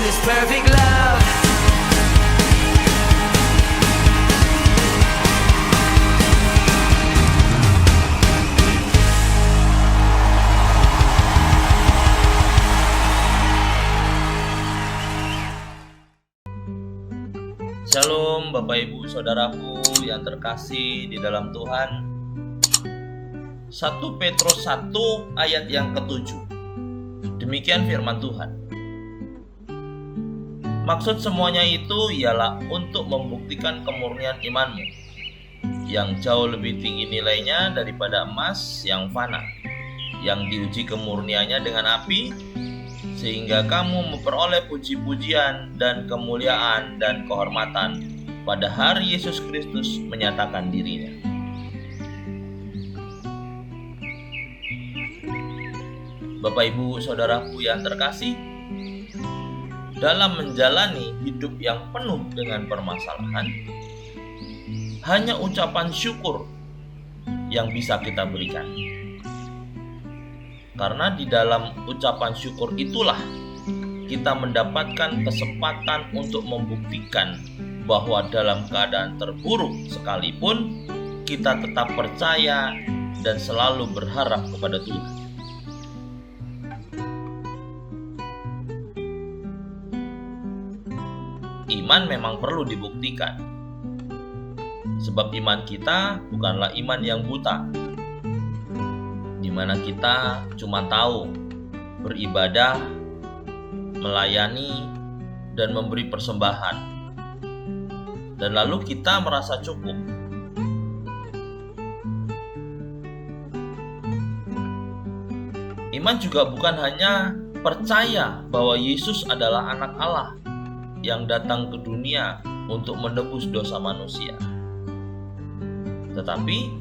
this perfect love. Shalom Bapak Ibu Saudaraku yang terkasih di dalam Tuhan. 1 Petrus 1 ayat yang ke-7. Demikian firman Tuhan. Maksud semuanya itu ialah untuk membuktikan kemurnian imanmu yang jauh lebih tinggi nilainya daripada emas yang fana, yang diuji kemurniannya dengan api, sehingga kamu memperoleh puji-pujian dan kemuliaan dan kehormatan pada hari Yesus Kristus menyatakan dirinya. Bapak Ibu Saudaraku yang terkasih, dalam menjalani hidup yang penuh dengan permasalahan, hanya ucapan syukur yang bisa kita berikan. Karena di dalam ucapan syukur itulah kita mendapatkan kesempatan untuk membuktikan bahwa dalam keadaan terburuk sekalipun kita tetap percaya dan selalu berharap kepada Tuhan. Iman memang perlu dibuktikan, sebab iman kita bukanlah iman yang buta, di mana kita cuma tahu beribadah, melayani, dan memberi persembahan, dan lalu kita merasa cukup. Iman juga bukan hanya percaya bahwa Yesus adalah anak Allah yang datang ke dunia untuk menebus dosa manusia, tetapi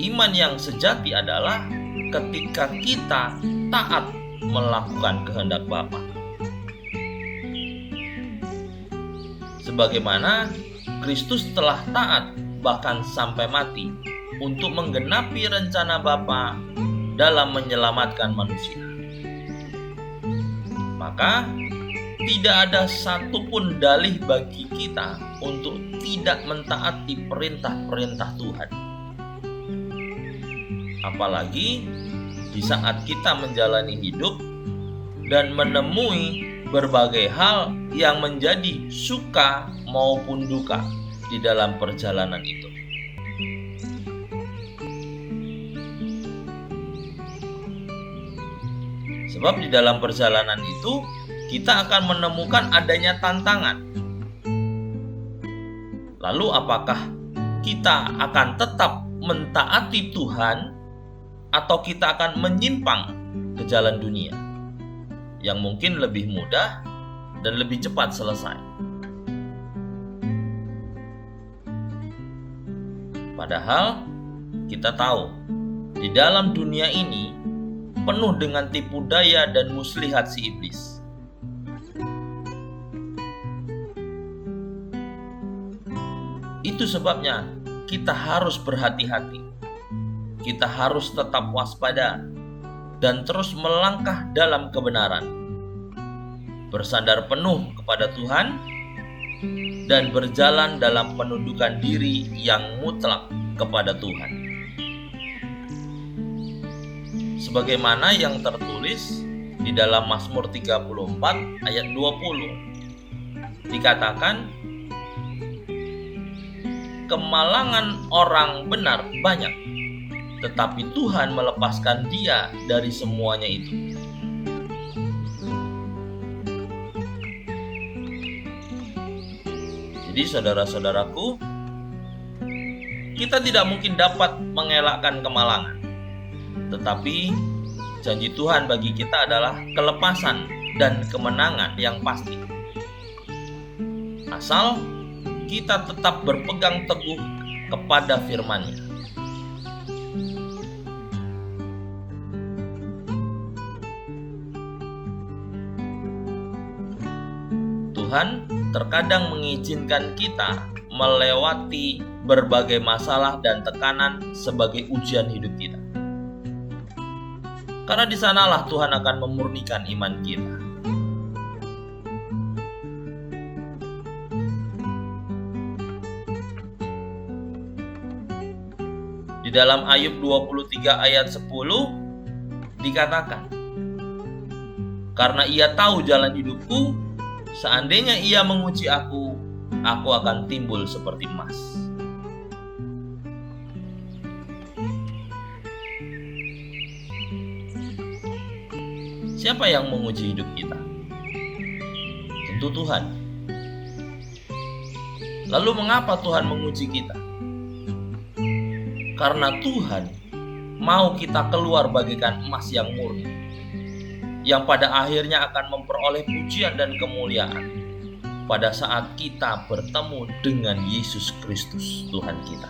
iman yang sejati adalah ketika kita taat melakukan kehendak Bapa. Sebagaimana Kristus telah taat bahkan sampai mati untuk menggenapi rencana Bapa dalam menyelamatkan manusia. Maka tidak ada satupun dalih bagi kita untuk tidak mentaati perintah-perintah Tuhan. Apalagi di saat kita menjalani hidup dan menemui berbagai hal yang menjadi suka maupun duka di dalam perjalanan itu. Sebab di dalam perjalanan itu kita akan menemukan adanya tantangan. Lalu apakah kita akan tetap mentaati Tuhan atau kita akan menyimpang ke jalan dunia yang mungkin lebih mudah dan lebih cepat selesai? Padahal kita tahu di dalam dunia ini penuh dengan tipu daya dan muslihat si iblis. Itu sebabnya kita harus berhati-hati. Kita harus tetap waspada dan terus melangkah dalam kebenaran, bersandar penuh kepada Tuhan, dan berjalan dalam penundukan diri yang mutlak kepada Tuhan. Sebagaimana yang tertulis di dalam Mazmur 34 ayat 20, dikatakan, kemalangan orang benar banyak, tetapi Tuhan melepaskan dia dari semuanya itu. Jadi saudara-saudaraku, kita tidak mungkin dapat mengelakkan kemalangan, tetapi janji Tuhan bagi kita adalah kelepasan dan kemenangan yang pasti. Asal kita tetap berpegang teguh kepada firman-Nya. Tuhan terkadang mengizinkan kita melewati berbagai masalah dan tekanan sebagai ujian hidup kita. Karena di sanalah Tuhan akan memurnikan iman kita. Di dalam Ayub 23 ayat 10 dikatakan, karena ia tahu jalan hidupku, seandainya ia menguji aku akan timbul seperti emas. Siapa yang menguji hidup kita? Tentu Tuhan. Lalu mengapa Tuhan menguji kita? Karena Tuhan mau kita keluar bagaikan emas yang murni, yang pada akhirnya akan memperoleh pujian dan kemuliaan pada saat kita bertemu dengan Yesus Kristus Tuhan kita.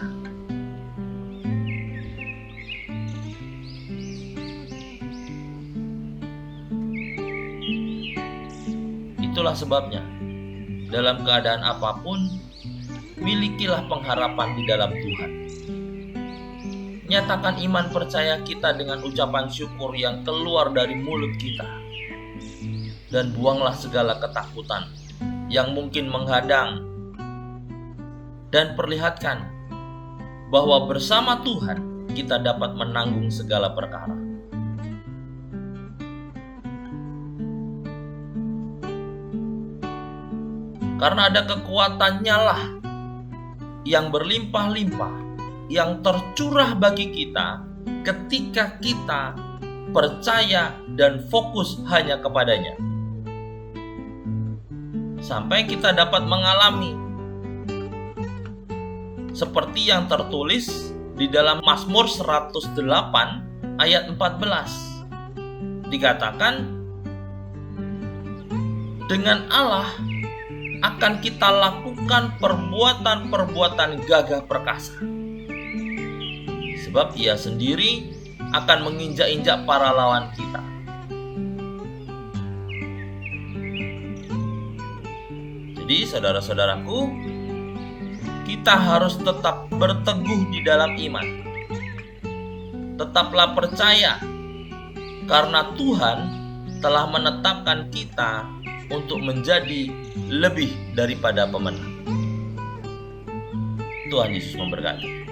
Itulah sebabnya, dalam keadaan apapun, milikilah pengharapan di dalam Tuhan. Nyatakan iman percaya kita dengan ucapan syukur yang keluar dari mulut kita. Dan buanglah segala ketakutan yang mungkin menghadang. Dan perlihatkan bahwa bersama Tuhan kita dapat menanggung segala perkara. Karena ada kekuatannya lah yang berlimpah-limpah, yang tercurah bagi kita ketika kita percaya dan fokus hanya kepadanya. Sampai kita dapat mengalami seperti yang tertulis di dalam Mazmur 108 ayat 14. Dikatakan, dengan Allah akan kita lakukan perbuatan-perbuatan gagah perkasa. Sebab Ia sendiri akan menginjak-injak para lawan kita. Jadi saudara-saudaraku, kita harus tetap berteguh di dalam iman. Tetaplah percaya, karena Tuhan telah menetapkan kita untuk menjadi lebih daripada pemenang. Tuhan Yesus memberkati.